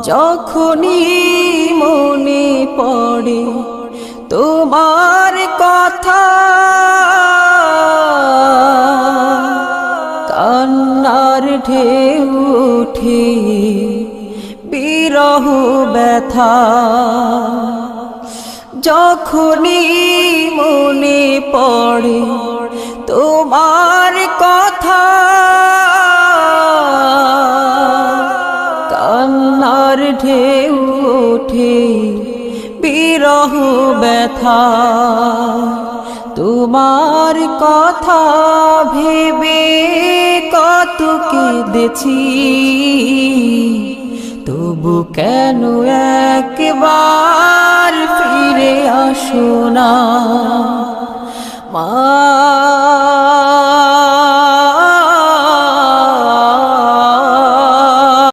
যখনই মনে পড়ে তোমার কথা, কান্নার ঢেউ ওঠে বিরহ ব্যথা। যখনই মনে পড়ে তোমার কথা, কান্নার ঢেউ ওঠে বিরহ ব্যথা। তোমার কথা ভেবে কত কেঁদেছি, তবু কেন একবার ফিরে আসো না। মা